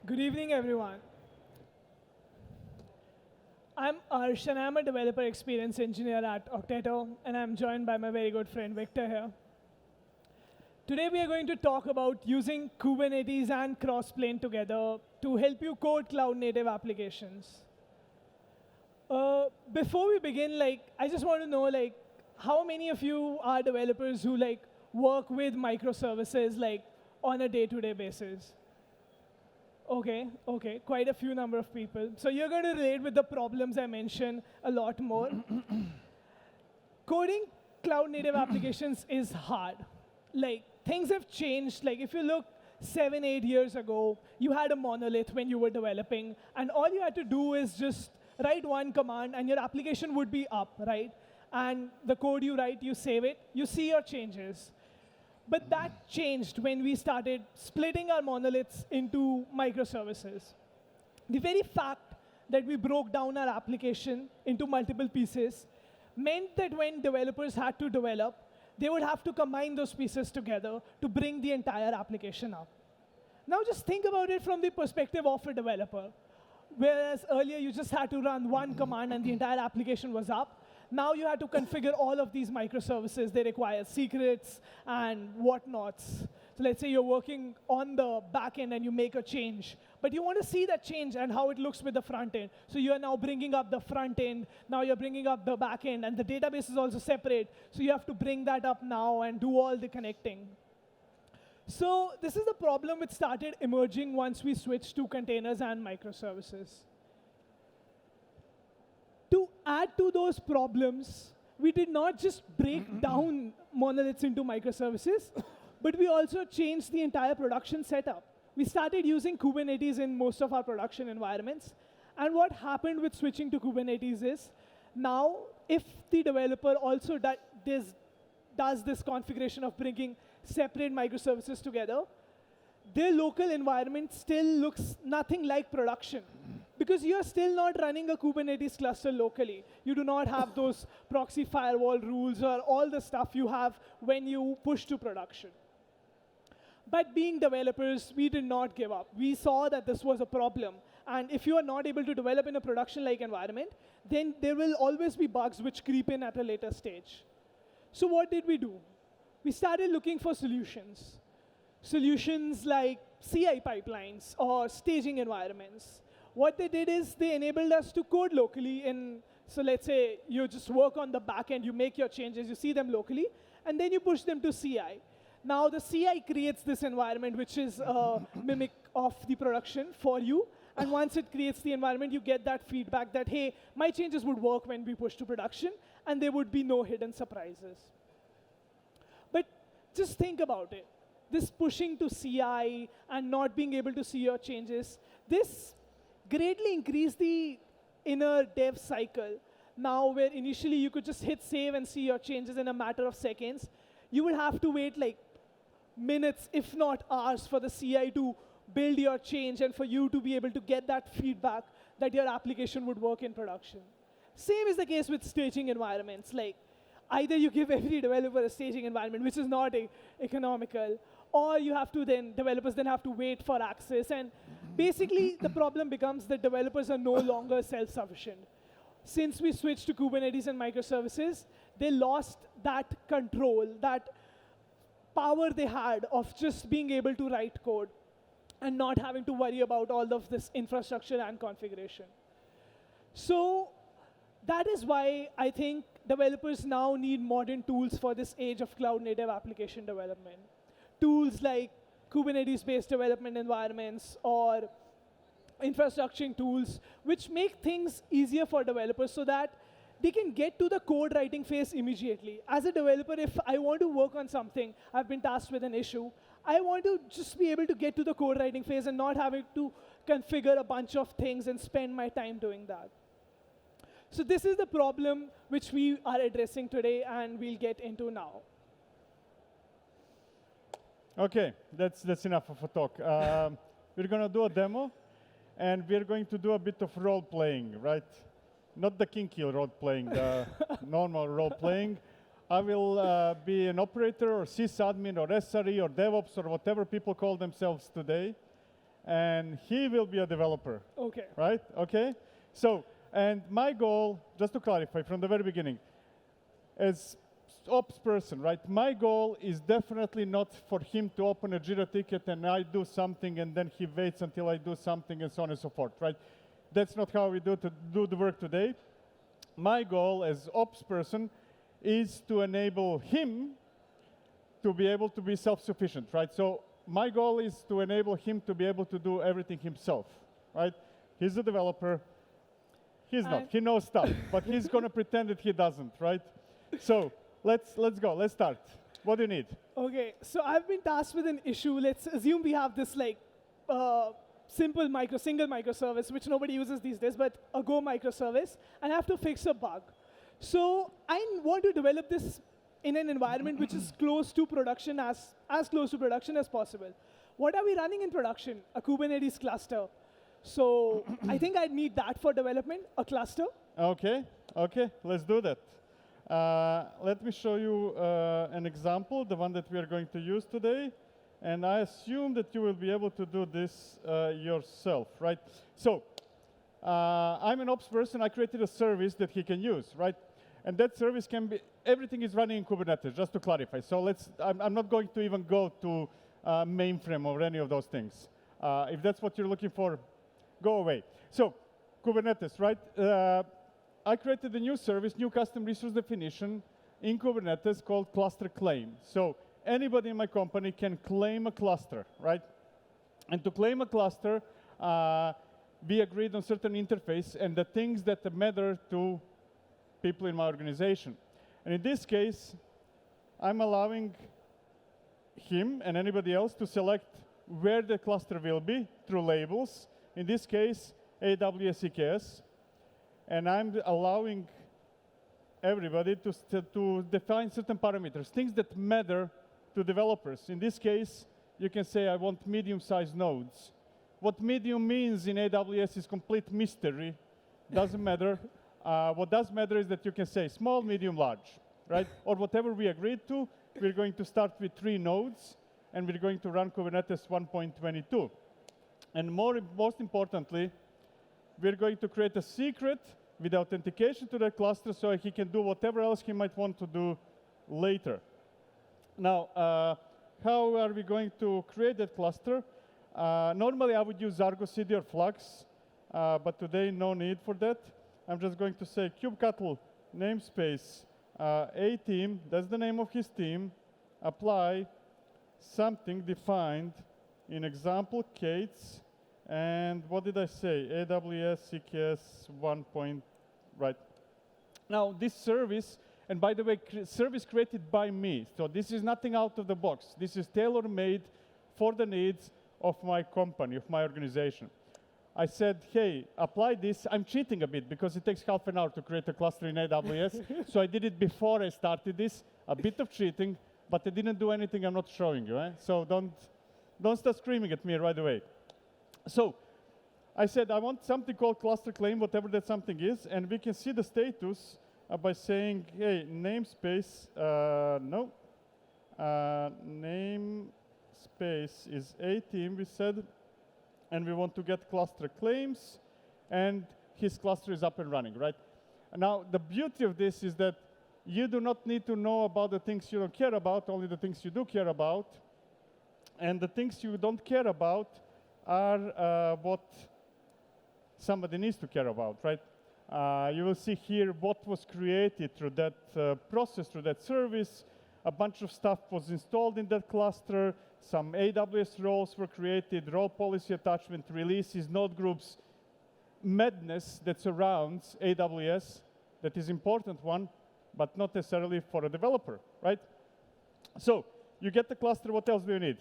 Good evening, everyone. I'm Arsh, and I'm a developer experience engineer at Octeto, and I'm joined by my very good friend Victor here. Today, we are going to talk about using Kubernetes and Crossplane together to help you code cloud-native applications. Before we begin, I just want to know, how many of you are developers who work with microservices on a day-to-day basis? Okay, quite a few number of people. So you're going to relate with the problems I mentioned a lot more. Coding cloud-native applications is hard. Things have changed. If you look 7, 8 years ago, you had a monolith when you were developing, and all you had to do is just write one command, and your application would be up, right? And the code you write, you save it, you see your changes. But that changed when we started splitting our monoliths into microservices. The very fact that we broke down our application into multiple pieces meant that when developers had to develop, they would have to combine those pieces together to bring the entire application up. Now just think about it from the perspective of a developer. Whereas earlier you just had to run one command and the entire application was up, now you have to configure all of these microservices. They require secrets and whatnots. So let's say you're working on the back end and you make a change. But you want to see that change and how it looks with the front end. So you are now bringing up the front end. Now you're bringing up the back end. And the database is also separate. So you have to bring that up now and do all the connecting. So this is the problem which started emerging once we switched to containers and microservices. To add to those problems, we did not just break down monoliths into microservices, but we also changed the entire production setup. We started using Kubernetes in most of our production environments. And what happened with switching to Kubernetes is, now if the developer also does this configuration of bringing separate microservices together, their local environment still looks nothing like production. Because you're still not running a Kubernetes cluster locally. You do not have those proxy firewall rules or all the stuff you have when you push to production. But being developers, we did not give up. We saw that this was a problem. And if you are not able to develop in a production-like environment, then there will always be bugs which creep in at a later stage. So what did we do? We started looking for solutions. Solutions like CI pipelines or staging environments. What they did is they enabled us to code locally so let's say you just work on the back end, you make your changes, you see them locally, and then you push them to CI. Now the CI creates this environment which is a mimic of the production for you, and once it creates the environment, you get that feedback that, hey, my changes would work when we push to production, and there would be no hidden surprises. But just think about it. This pushing to CI and not being able to see your changes, this greatly increased the inner dev cycle. Now, where initially you could just hit save and see your changes in a matter of seconds, you would have to wait minutes, if not hours, for the CI to build your change and for you to be able to get that feedback that your application would work in production. Same is the case with staging environments. Either you give every developer a staging environment, which is not economical, or you have to developers then have to wait for access. And basically, the problem becomes that developers are no longer self-sufficient. Since we switched to Kubernetes and microservices, they lost that control, that power they had of just being able to write code and not having to worry about all of this infrastructure and configuration. So that is why I think developers now need modern tools for this age of cloud-native application development. Tools like Kubernetes-based development environments or infrastructuring tools, which make things easier for developers so that they can get to the code writing phase immediately. As a developer, if I want to work on something, I've been tasked with an issue, I want to just be able to get to the code writing phase and not having to configure a bunch of things and spend my time doing that. So this is the problem which we are addressing today, and we'll get into now. OK, that's enough of a talk. We're going to do a demo, and we're going to do a bit of role-playing, right? Not the kinky role-playing, the normal role-playing. I will be an operator or sysadmin or SRE or DevOps or whatever people call themselves today. and he will be a developer, Okay. right? Okay? So, and my goal, just to clarify from the very beginning, as ops person, right? My goal is definitely not for him to open a Jira ticket and I do something and then he waits until I do something and so on and so forth, right? That's not how we do the work today. My goal as ops person is to enable him to be able to be self-sufficient, right? So my goal is to enable him to be able to do everything himself, right? He's a developer. He's not. He knows stuff, but he's going to pretend that he doesn't, right? So let's go. Let's start. What do you need? Okay, so I've been tasked with an issue. Let's assume we have this like single microservice, which nobody uses these days, but a Go microservice, and I have to fix a bug. So I want to develop this in an environment which is close to production, as close to production as possible. What are we running in production? A Kubernetes cluster. So I think I'd need that for development, a cluster. Okay, let's do that. Let me show you an example, the one that we are going to use today. And I assume that you will be able to do this yourself, right? So I'm an ops person. I created a service that he can use, right? And that service can be, everything is running in Kubernetes, just to clarify. So I'm not going to even go to mainframe or any of those things. If that's what you're looking for, go away. So Kubernetes, right? I created a new service, new custom resource definition in Kubernetes called cluster claim. So anybody in my company can claim a cluster, right? And to claim a cluster, we agreed on certain interface and the things that matter to people in my organization. And in this case, I'm allowing him and anybody else to select where the cluster will be through labels. In this case, AWS EKS. And I'm allowing everybody to define certain parameters, things that matter to developers. In this case, you can say I want medium-sized nodes. What medium means in AWS is complete mystery. Doesn't matter. What does matter is that you can say small, medium, large, right? Or whatever we agreed to. We're going to start with 3 nodes, and we're going to run Kubernetes 1.22. And most importantly, we're going to create a secret with authentication to that cluster so he can do whatever else he might want to do later. Now, how are we going to create that cluster? Normally, I would use Argo CD or Flux, but today, no need for that. I'm just going to say kubectl namespace a team, that's the name of his team, apply something defined in example Kates, and what did I say? AWS EKS 1. Right. Now, this service, and by the way, service created by me. So this is nothing out of the box. This is tailor-made for the needs of my company, of my organization. I said, hey, apply this. I'm cheating a bit because it takes half an hour to create a cluster in AWS. So I did it before I started this, a bit of cheating, but I didn't do anything I'm not showing you. So don't start screaming at me right away. So I said, I want something called cluster claim, whatever that something is, and we can see the status by saying, hey, namespace, no. Namespace is a team, we said, and we want to get cluster claims, and his cluster is up and running, right? Now, the beauty of this is that you do not need to know about the things you don't care about, only the things you do care about, and the things you don't care about are what somebody needs to care about, right? You will see here what was created through that process, through that service. A bunch of stuff was installed in that cluster. Some AWS roles were created, role policy attachment, releases, node groups, madness that surrounds AWS. That is important one, but not necessarily for a developer, right? So you get the cluster, what else do you need?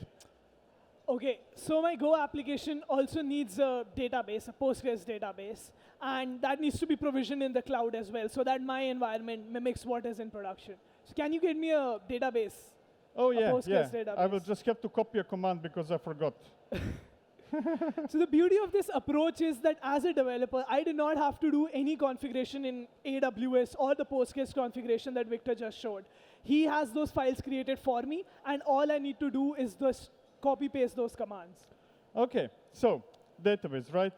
Okay, so my Go application also needs a database, a Postgres database, and that needs to be provisioned in the cloud as well, so that my environment mimics what is in production. So can you get me a database? Oh, yeah, Postgres database? I will just have to copy a command because I forgot. So the beauty of this approach is that as a developer, I did not have to do any configuration in AWS or the Postgres configuration that Victor just showed. He has those files created for me, and all I need to do is just copy-paste those commands. Okay, so database, right?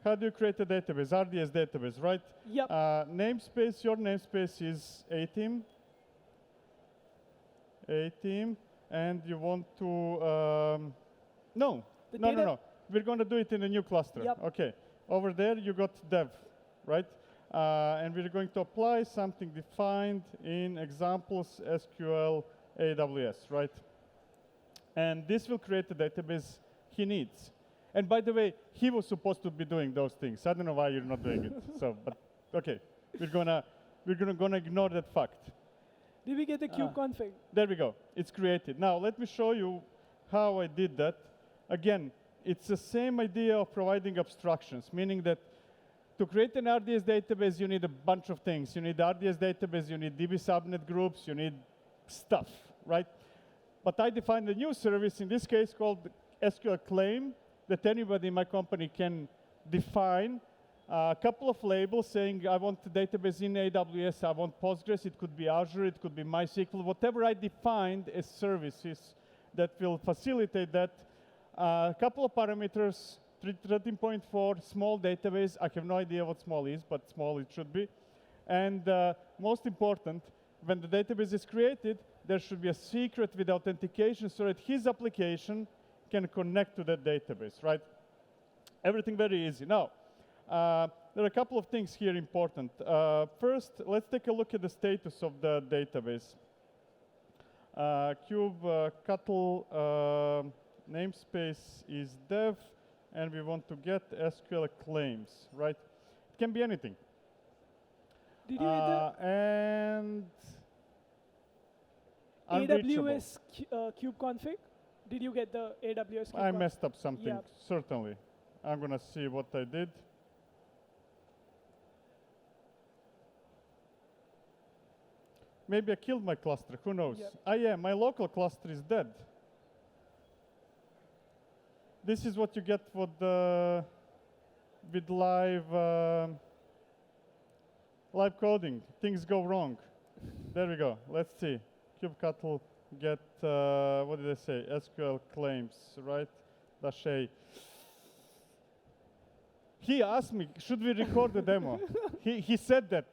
How do you create a database? RDS database, right? Yep. Namespace, your namespace is A-team, and you want to, no. We're going to do it in a new cluster. Yep. Okay, over there you got dev, right? And we're going to apply something defined in examples SQL AWS, right? And this will create the database he needs. And by the way, he was supposed to be doing those things. I don't know why you're not doing it. So, but okay, we're gonna ignore that fact. Did we get the kube config? There we go. It's created. Now let me show you how I did that. Again, it's the same idea of providing abstractions, meaning that to create an RDS database, you need a bunch of things. You need RDS database, you need DB subnet groups, you need stuff, right? But I defined a new service, in this case called SQL Claim, that anybody in my company can define a couple of labels saying, I want the database in AWS, I want Postgres, it could be Azure, it could be MySQL, whatever I defined as services that will facilitate that. A couple of parameters, 13.4, small database. I have no idea what small is, but small it should be. And most important, when the database is created, there should be a secret with authentication so that his application can connect to that database, right? Everything very easy. Now, there are a couple of things here important. First, let's take a look at the status of the database. Cattle namespace is dev, and we want to get SQL claims, right? It can be anything. Did you get and the AWS kube config? Did you get the AWS kube I messed up something, Yep. certainly. I'm going to see what I did. Maybe I killed my cluster, who knows? Yep. Yeah, my local cluster is dead. This is what you get with live coding. Things go wrong. There we go. Let's see. Kubectl get, what did I say? SQL claims, right? Dash A. He asked me, should we record the demo? He said that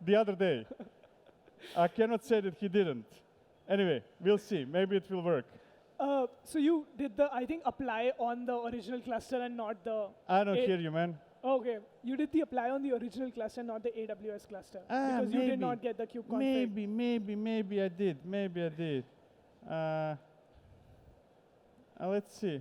the other day. I cannot say that he didn't. Anyway, we'll see. Maybe it will work. So you did the, I think, apply on the original cluster and not the... I don't hear you, man. Okay. You did the apply on the original cluster, not the AWS cluster. Because maybe. you did not get the kube config. Maybe I did. Maybe I did. Let's see.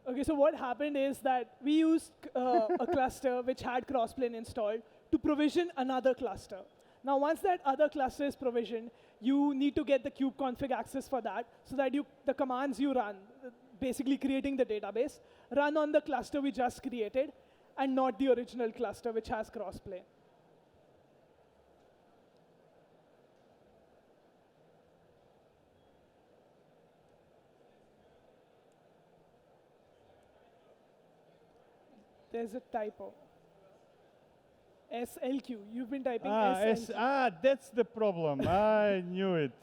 Okay, so what happened is that we used a cluster which had Crossplane installed to provision another cluster. Now, once that other cluster is provisioned, you need to get the kube config access for that so that the commands you run, basically creating the database, run on the cluster we just created and not the original cluster which has Crossplane. There's a typo. SLQ. You've been typing SLQ. That's the problem. I knew it.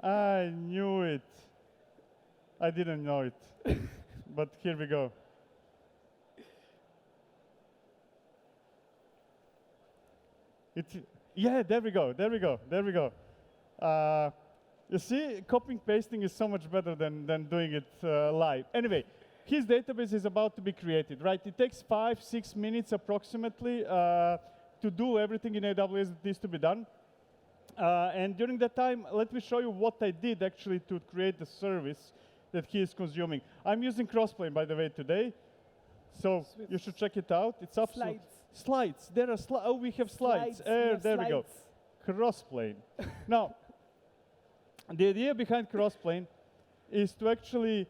I knew it. I didn't know it. But here we go. Yeah, there we go. There we go. There we go. You see, copying pasting is so much better than doing it live. Anyway. His database is about to be created, right? It takes 5-6 minutes approximately to do everything in AWS that needs to be done. And during that time, let me show you what I did actually to create the service that he is consuming. I'm using Crossplane, by the way, today. So you should check it out. It's absolutely... Slides. There are we have slides. There we go. Crossplane. Now, the idea behind Crossplane is to actually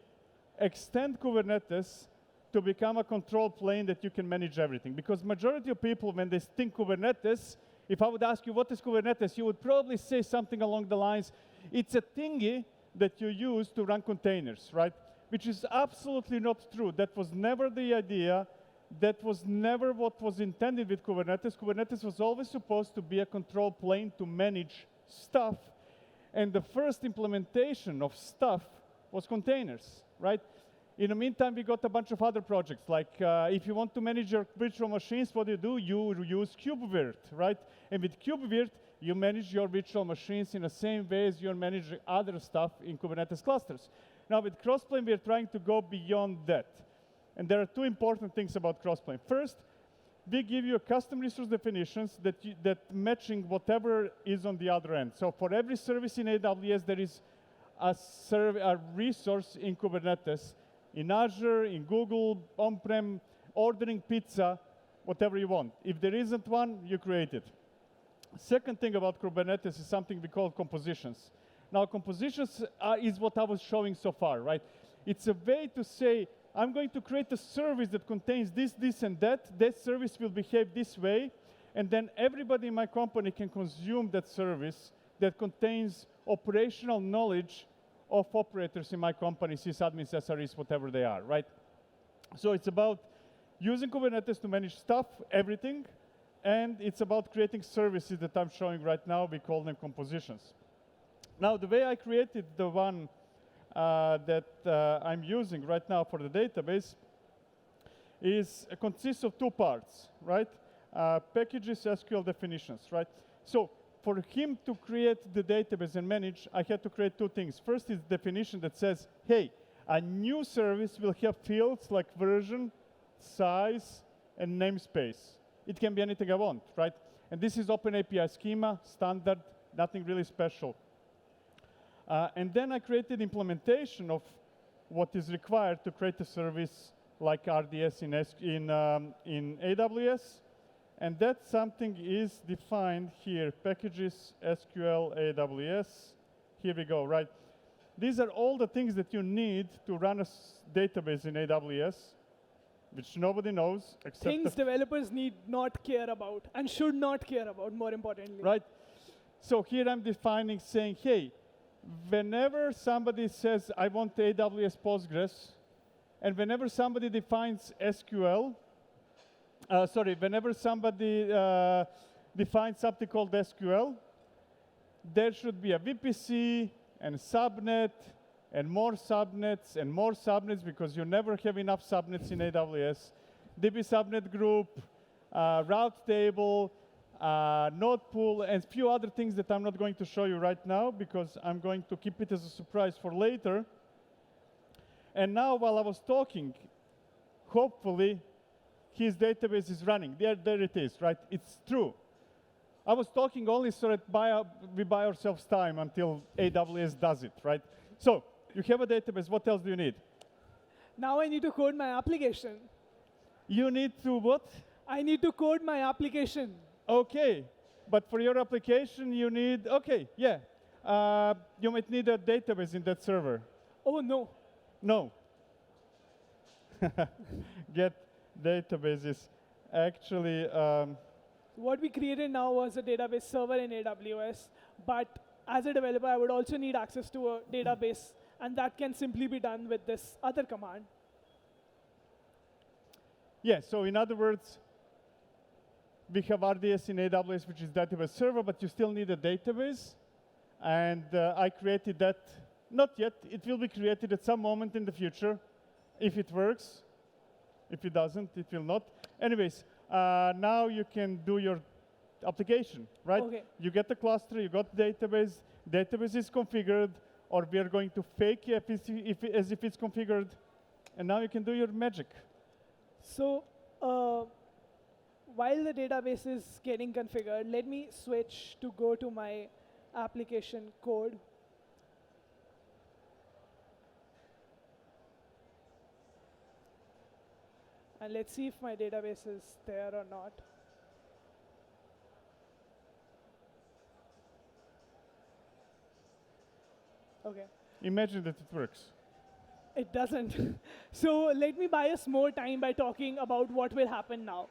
extend Kubernetes to become a control plane that you can manage everything. Because majority of people, when they think Kubernetes, if I would ask you, what is Kubernetes? You would probably say something along the lines, it's a thingy that you use to run containers, right? Which is absolutely not true. That was never the idea. That was never what was intended with Kubernetes. Kubernetes was always supposed to be a control plane to manage stuff. And the first implementation of stuff was containers. right? In the meantime, we got a bunch of other projects. Like if you want to manage your virtual machines, what do? You use KubeVirt, right? And with KubeVirt, you manage your virtual machines in the same way as you're managing other stuff in Kubernetes clusters. Now, with Crossplane, we're trying to go beyond that. And there are two important things about Crossplane. First, we give you custom resource definitions that matching whatever is on the other end. So for every service in AWS, there is a resource in Kubernetes, in Azure, in Google, on-prem, ordering pizza, whatever you want. If there isn't one, you create it. Second thing about Kubernetes is something we call compositions. Now, compositions is what I was showing so far, right? It's a way to say, I'm going to create a service that contains this, this, and that. That service will behave this way. And then everybody in my company can consume that service that contains operational knowledge of operators in my company, sysadmins, SREs, whatever they are, right? So it's about using Kubernetes to manage stuff, everything, and it's about creating services that I'm showing right now. We call them compositions. Now, the way I created the one that I'm using right now for the database consists of two parts, right? Packages, SQL definitions, right? So for him to create the database and manage, I had to create two things. First is definition that says, hey, a new service will have fields like version, size, and namespace. It can be anything I want, right? And this is OpenAPI schema, standard, nothing really special. And then I created implementation of what is required to create a service like RDS in AWS. And that something is defined here, packages, SQL, AWS. Here we go, right? These are all the things that you need to run a database in AWS, which nobody knows except things developers need not care about and should not care about, more importantly. Right. So here I'm defining, saying, hey, whenever somebody says, I want AWS Postgres, and whenever somebody defines SQL, whenever somebody defines something called SQL, there should be a VPC and a subnet and more subnets because you never have enough subnets in AWS. DB subnet group, route table, node pool, and a few other things that I'm not going to show you right now because I'm going to keep it as a surprise for later. And now, while I was talking, hopefully, his database is running. There it is, right? It's true. I was talking only so that we buy ourselves time until AWS does it, right? So you have a database. What else do you need? Now I need to code my application. You need to what? I need to code my application. OK. But for your application, you need, OK, yeah. You might need a database in that server. Oh, no. No. Get databases. Actually, what we created now was a database server in AWS. But as a developer, I would also need access to a database. And that can simply be done with this other command. Yeah, so in other words, we have RDS in AWS, which is database server, but you still need a database. And I created that. Not yet. It will be created at some moment in the future, if it works. If it doesn't, it will not. Anyways, now you can do your application, right? Okay. You get the cluster, you got database is configured, or we are going to fake as if it's configured, and now you can do your magic. So while the database is getting configured, let me switch to go to my application code. And let's see if my database is there or not. OK. Imagine that it works. It doesn't. So let me buy us more time by talking about what will happen now.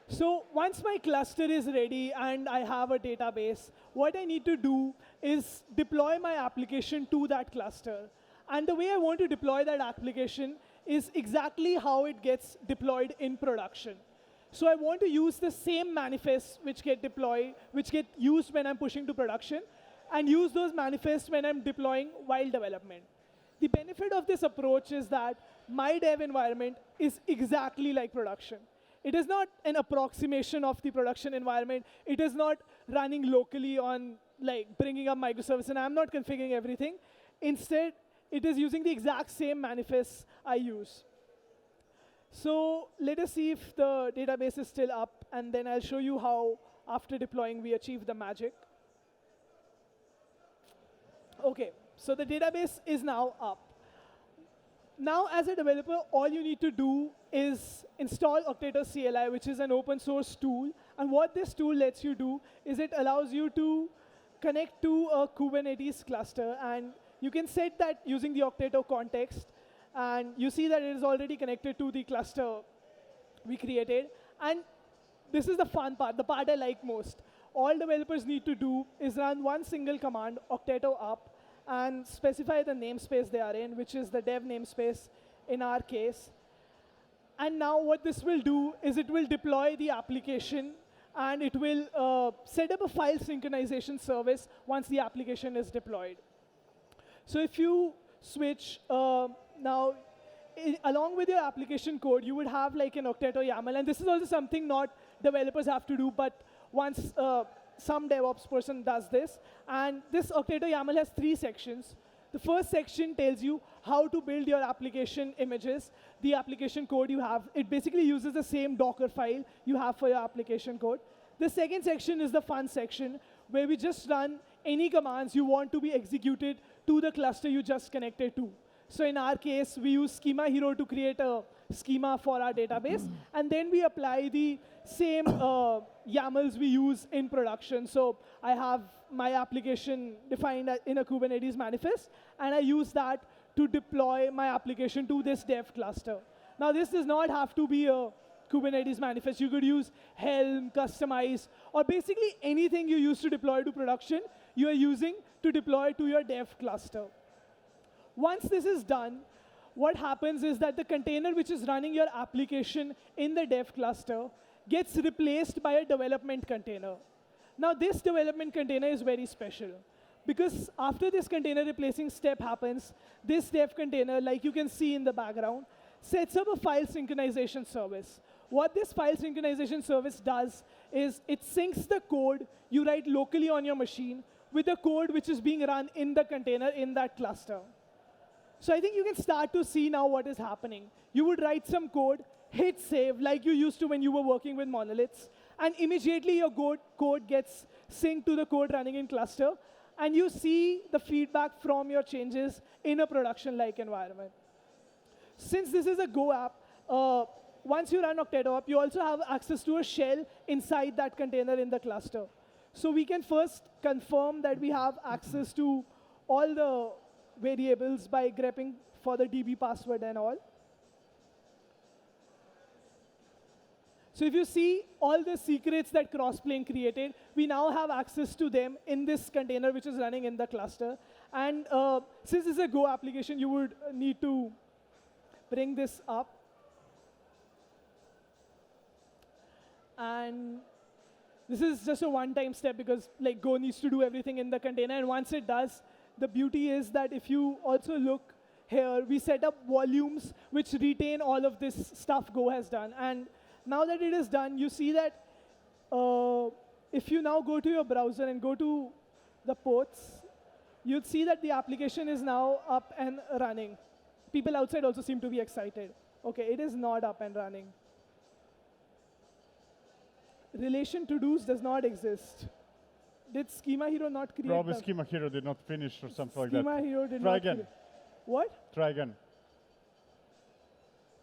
So once my cluster is ready and I have a database, what I need to do is deploy my application to that cluster. And the way I want to deploy that application is exactly how it gets deployed in production. So I want to use the same manifests which get used when I'm pushing to production, and use those manifests when I'm deploying while development. The benefit of this approach is that my dev environment is exactly like production. It is not an approximation of the production environment. It is not running locally on like bringing up microservice, and I'm not configuring everything. Instead, it is using the exact same manifests I use. So let us see if the database is still up, and then I'll show you how, after deploying, we achieve the magic. OK, so the database is now up. Now, as a developer, all you need to do is install Octeto CLI, which is an open source tool. And what this tool lets you do is it allows you to connect to a Kubernetes cluster. And you can set that using the Octeto context. And you see that it is already connected to the cluster we created. And this is the fun part, the part I like most. All developers need to do is run one single command, Octeto up, and specify the namespace they are in, which is the dev namespace in our case. And now what this will do is it will deploy the application, and it will set up a file synchronization service once the application is deployed. So if you switch now, along with your application code, you would have like an Octeto YAML. And this is also something not developers have to do, but once some DevOps person does this. And this Octeto YAML has 3 sections. The first section tells you how to build your application images, the application code you have. It basically uses the same Docker file you have for your application code. The second section is the fun section, where we just run any commands you want to be executed to the cluster you just connected to. So in our case, we use Schema Hero to create a schema for our database. And then we apply the same YAMLs we use in production. So I have my application defined in a Kubernetes manifest, and I use that to deploy my application to this dev cluster. Now, this does not have to be a Kubernetes manifest. You could use Helm, Customize, or basically anything you use to deploy to production, you are using to deploy to your dev cluster. Once this is done, what happens is that the container which is running your application in the dev cluster gets replaced by a development container. Now, this development container is very special, because after this container replacing step happens, this dev container, like you can see in the background, sets up a file synchronization service. What this file synchronization service does is it syncs the code you write locally on your machine with the code which is being run in the container in that cluster. So I think you can start to see now what is happening. You would write some code, hit save, like you used to when you were working with monoliths, and immediately your code gets synced to the code running in cluster, and you see the feedback from your changes in a production-like environment. Since this is a Go app, once you run Octeto up, you also have access to a shell inside that container in the cluster. So we can first confirm that we have access to all the variables by grepping for the DB password and all. So if you see all the secrets that Crossplane created, we now have access to them in this container which is running in the cluster. And since this is a Go application, you would need to bring this up. And this is just a one-time step, because like Go needs to do everything in the container. And once it does, the beauty is that if you also look here, we set up volumes which retain all of this stuff Go has done. And now that it is done, you see that if you now go to your browser and go to the ports, you'd see that the application is now up and running. People outside also seem to be excited. OK, it is not up and running. Relation to-dos does not exist. Did Schema Hero not create Probably Schema Hero did not finish or something like that. Schema Hero did Try not again. What? Try again.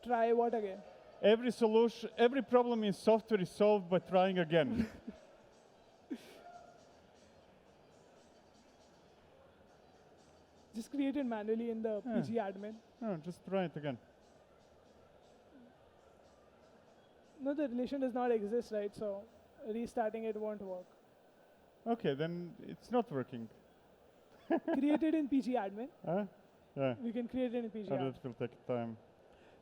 Try what again? Every solution, every problem in software is solved by trying again. Just create it manually in the PG admin. No, just try it again. No, the relation does not exist, right? So restarting it won't work. OK, then it's not working. Create it in PG admin. Yeah. We can create it in PG That admin. will take time.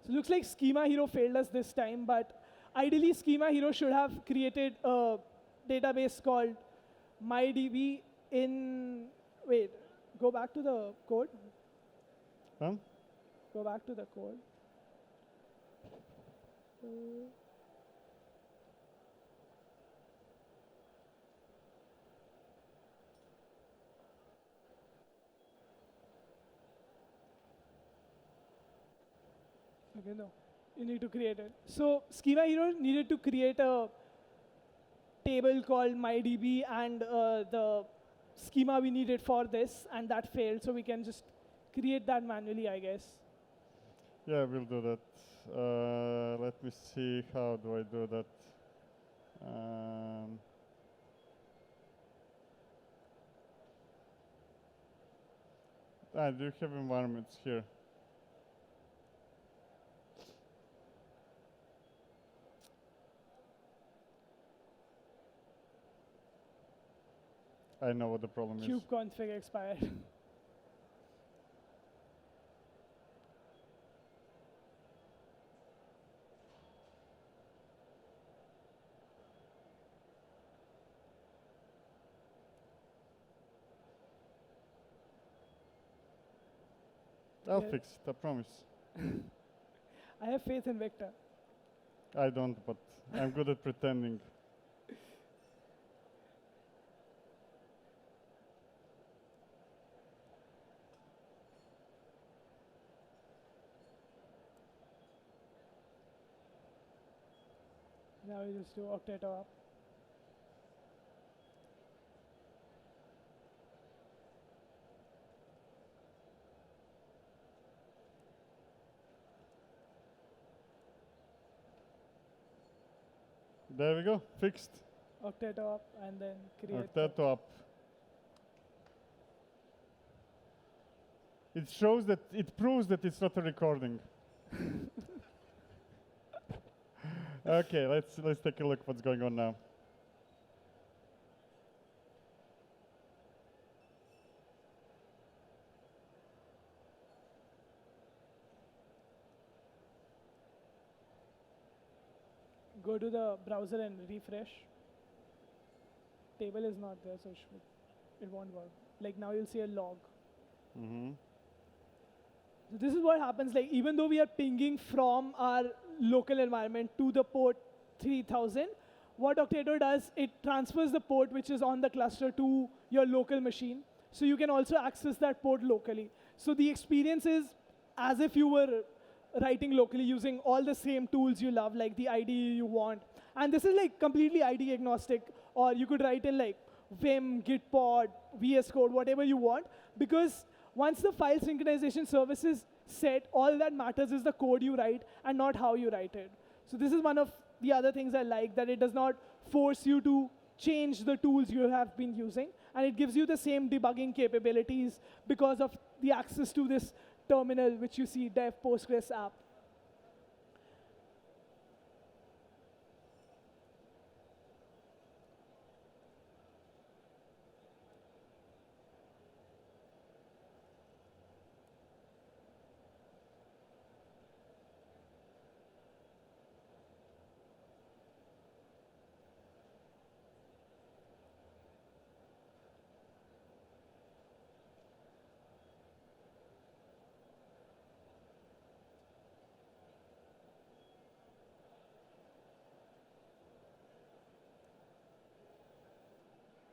So it looks like Schema Hero failed us this time, but ideally Schema Hero should have created a database called MyDB in, wait, go back to the code. Huh? Go back to the code. Okay, no. You need to create it. So Schema Hero needed to create a table called MyDB and the schema we needed for this, and that failed. So we can just create that manually, I guess. Yeah, we'll do that. Let me see, how do I do that? Do you have environments here? I know what the problem is. Kube config expired. I'll Yeah. fix it, I promise. I have faith in Victor. I don't, but I'm good at pretending. Now we just do Octeto up. There we go, fixed. Octeto up, and then create. Octeto up. It shows that, it proves that it's not a recording. Okay, let's take a look what's going on now. Go to the browser and refresh. Table is not there, so it won't work. Like now you'll see a log. So this is what happens, like even though we are pinging from our local environment to the port 3000, what Octeto does, it transfers the port which is on the cluster to your local machine. So you can also access that port locally. So the experience is as if you were writing locally using all the same tools you love, like the IDE you want. And this is like completely IDE agnostic, or you could write in like Vim, Gitpod, VS Code, whatever you want, because once the file synchronization service is set, all that matters is the code you write and not how you write it. So this is one of the other things I like, that it does not force you to change the tools you have been using, and it gives you the same debugging capabilities because of the access to this terminal, which you see dev Postgres app.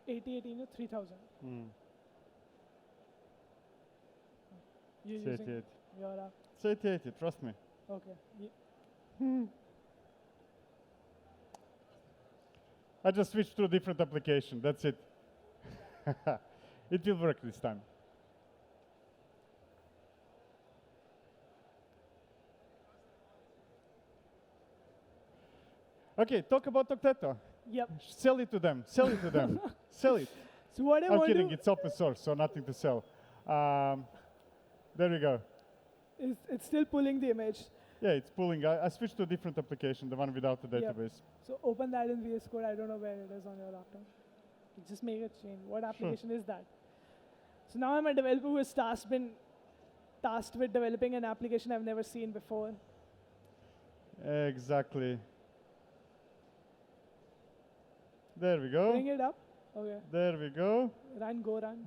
$80, 3000. You're It's using 88. your app. It's 8080, trust me. Okay. I just switched to a different application, that's it. It will work this time. Okay, talk about Octeto. Yep. Sell it to them, sell it to them, sell it. So what I I'm want kidding, to it's open source, so nothing to sell. There we go. is it's still pulling the image. Yeah, it's pulling. I switched to a different application, the one without the Yep. database. So open that in VS Code. I don't know where it is on your laptop. Just make a change. What application is that? So now I'm a developer who has been tasked with developing an application I've never seen before. Exactly. There we go. Bring it up. Okay. There we go. Run, go run.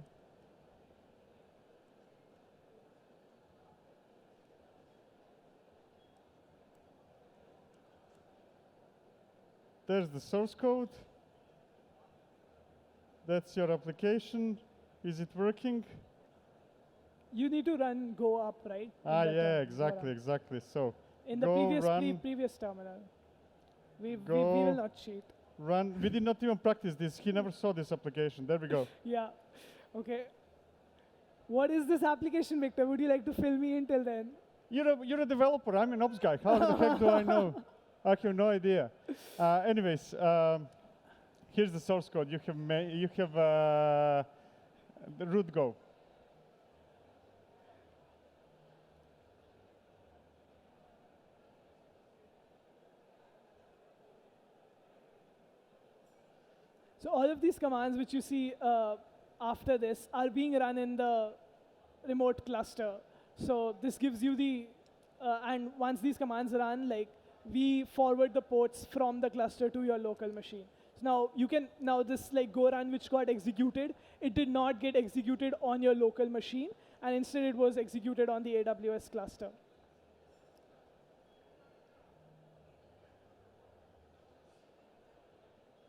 there's the source code. That's your application. Is it working? You need to run go up, right? Yeah, exactly. So in the previous terminal. We will not cheat. Run. We did not even practice this. He never saw this application. There we go. Yeah. Okay. What is this application, Victor? Would you like to fill me in till then? You're a developer. I'm an ops guy. How the heck do I know? I have no idea. Anyways, here's the source code. You have the root go. So all of these commands which you see after this are being run in the remote cluster. So this gives you the, and once these commands run, like we forward the ports from the cluster to your local machine. So now you can, now this like go run which got executed, it did not get executed on your local machine, and instead it was executed on the AWS cluster.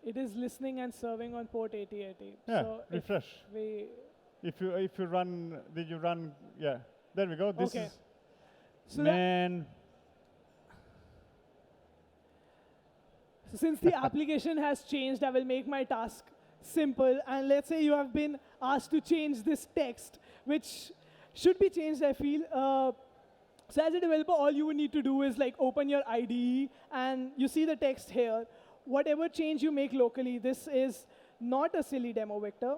It is listening and serving on port 8080. Yeah, so refresh. If you run, did you run? Yeah, there we go. This is so man. So since the application has changed, I will make my task simple. And let's say you have been asked to change this text, which should be changed, I feel. So as a developer, all you would need to do is like open your IDE, and you see the text here. Whatever change you make locally, this is not a silly demo, Victor.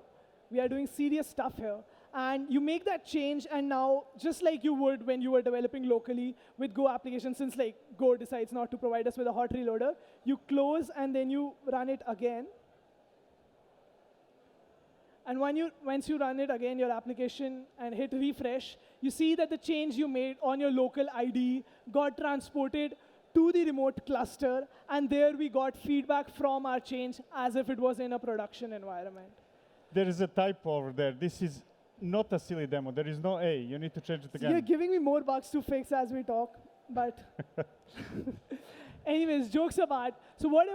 We are doing serious stuff here. And you make that change, and now, just like you would when you were developing locally with Go applications, since like Go decides not to provide us with a hot reloader, you close and then you run it again. And once you run it again, your application, and hit refresh, you see that the change you made on your local IDE got transported to the remote cluster, and there we got feedback from our change as if it was in a production environment. There is a typo over there. This is not a silly demo. There is no A. You need to change it again. You're giving me more bugs to fix as we talk, but anyways, jokes apart. So what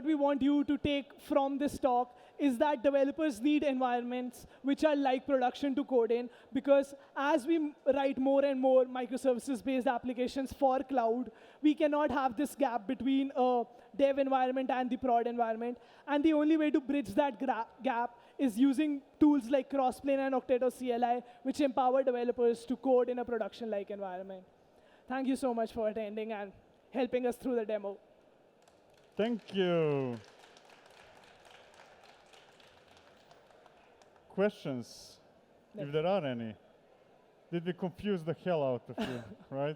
we want you to take from this talk is that developers need environments which are like production to code in, because as we write more and more microservices-based applications for cloud, we cannot have this gap between a dev environment and the prod environment. And the only way to bridge that gap is using tools like Crossplane and Octeto CLI, which empower developers to code in a production-like environment. Thank you so much for attending and helping us through the demo. Thank you. Questions, if there are any? Did we confuse the hell out of you, right?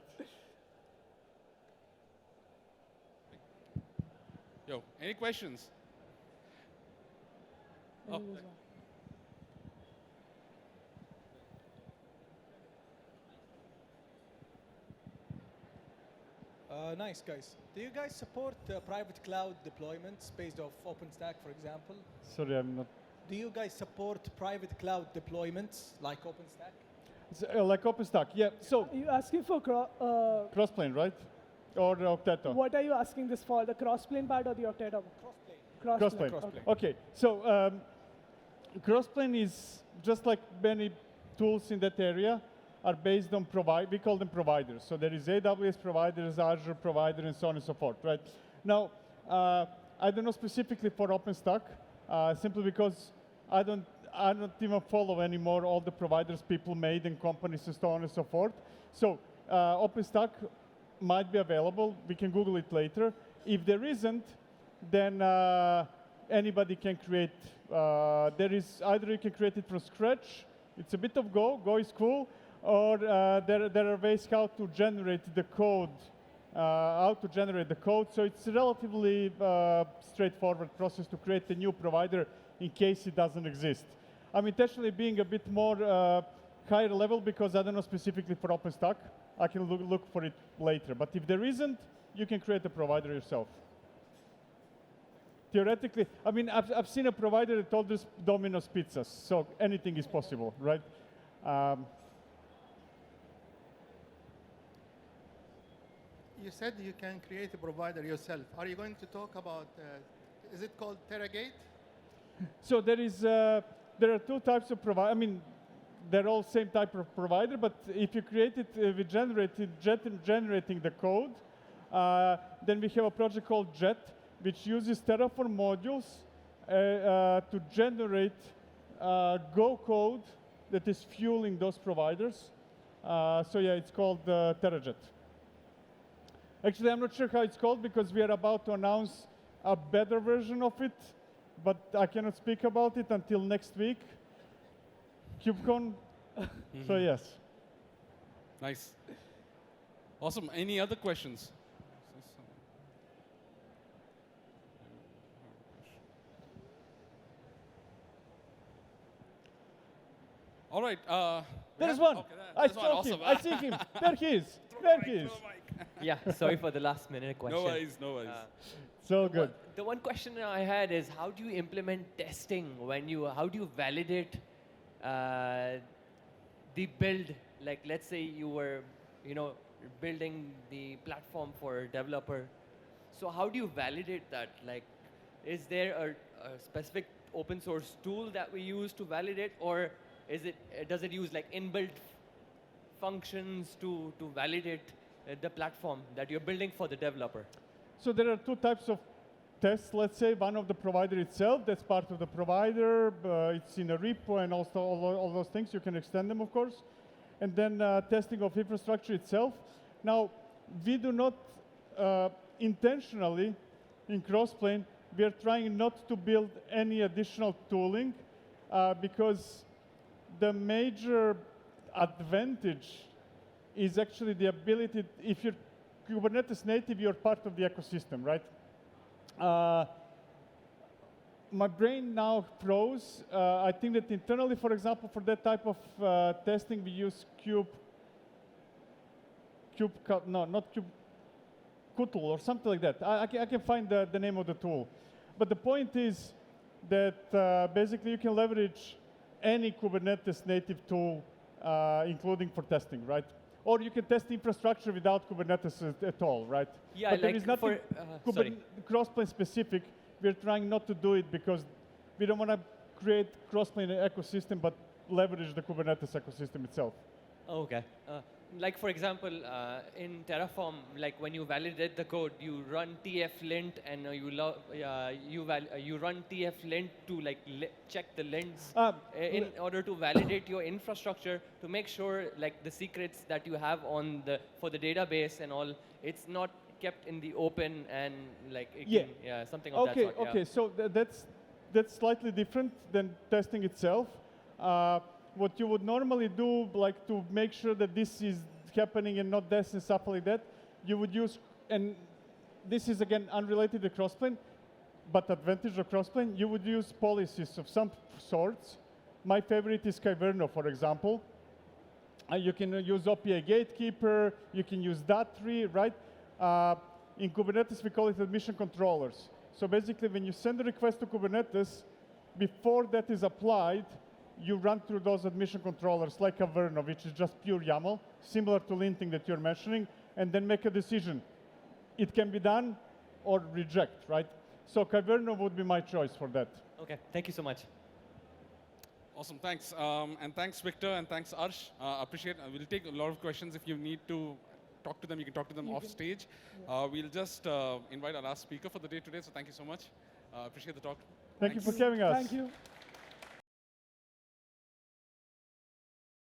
Yo, any questions? Oh. Nice, guys. Do you guys support private cloud deployments based off OpenStack, for example? Sorry, I'm not. Do you guys support private cloud deployments like OpenStack? Like OpenStack, yeah. So Are you asking for Crossplane, right? Or the Octeto? What are you asking this for? The Crossplane part or the Octeto? Crossplane. Crossplane. Okay, so Crossplane is just like many tools in that area are based on we call them providers. So there is AWS providers, Azure provider, and so on and so forth, right? Now, I don't know specifically for OpenStack, simply because I don't even follow anymore all the providers people made and companies and so on and so forth. So OpenStack might be available. We can Google it later. If there isn't, then anybody can create. There is either you can create it from scratch. It's a bit of Go. Go is cool. Or there are ways how to generate the code. So it's a relatively straightforward process to create a new provider in case it doesn't exist. I'm intentionally being a bit more higher level because I don't know specifically for OpenStack. I can look for it later. But if there isn't, you can create a provider yourself. Theoretically, I mean, I've seen a provider that orders Domino's pizzas, so anything is possible, right? you said you can create a provider yourself. Are you going to talk about, is it called Terragate? So there are two types of provider. I mean, they're all same type of provider, but if you create it with generating the code, then we have a project called Jet, which uses Terraform modules to generate Go code that is fueling those providers. So yeah, it's called TerraJet. Actually, I'm not sure how it's called because we are about to announce a better version of it, but I cannot speak about it until next week, KubeCon. So yes. Nice. Awesome. Any other questions? All right. There's one. Okay, I there's one. saw Awesome. him. I see him. There he is. There he is. Yeah, sorry for the last minute question. No worries, no worries. So good. The one question I had is how do you implement testing how do you validate the build? Like, let's say you were, building the platform for a developer. So how do you validate that? Like, is there a specific open source tool that we use to validate, or does it use like inbuilt functions to validate the platform that you're building for the developer? So there are two types of tests, let's say. One of the provider itself, that's part of the provider. It's in a repo and also all those things. You can extend them, of course. And then testing of infrastructure itself. Now, we do not intentionally, in Crossplane, we are trying not to build any additional tooling because the major advantage is actually the ability, if you're Kubernetes native, you're part of the ecosystem, right? My brain now froze. I think that internally, for example, for that type of testing, we use Kutul or something like that. I can find the name of the tool. But the point is that basically you can leverage any Kubernetes native tool, including for testing, right? Or you can test infrastructure without Kubernetes at all, right? Yeah, but there is nothing Crossplane specific. We're trying not to do it because we don't want to create Crossplane ecosystem, but leverage the Kubernetes ecosystem itself. Okay. Like, for example, in Terraform, like when you validate the code, you run tflint and you run tflint to like check the lints in order to validate your infrastructure to make sure like the secrets that you have for the database and all, it's not kept in the open and like something of that sort. Okay, so that's slightly different than testing itself. What you would normally do, like to make sure that this is happening and not this and stuff like that, you would use, and this is again unrelated to Crossplane, but advantage of Crossplane, you would use policies of some sorts. My favorite is Kyverno, for example. You can use OPA Gatekeeper, you can use that tree, right? In Kubernetes, we call it admission controllers. So basically, when you send a request to Kubernetes, before that is applied, you run through those admission controllers like Kyverno, which is just pure YAML, similar to linting that you're mentioning, and then make a decision. It can be done or reject, right? So Kyverno would be my choice for that. Okay, thank you so much. Awesome, thanks. And thanks, Victor, and thanks, Arsh. Appreciate it. We'll take a lot of questions. If you need to talk to them, you can talk to them off stage. We'll just invite our last speaker for the day today, so thank you so much. Appreciate the talk. Thank you for having us. Thank you.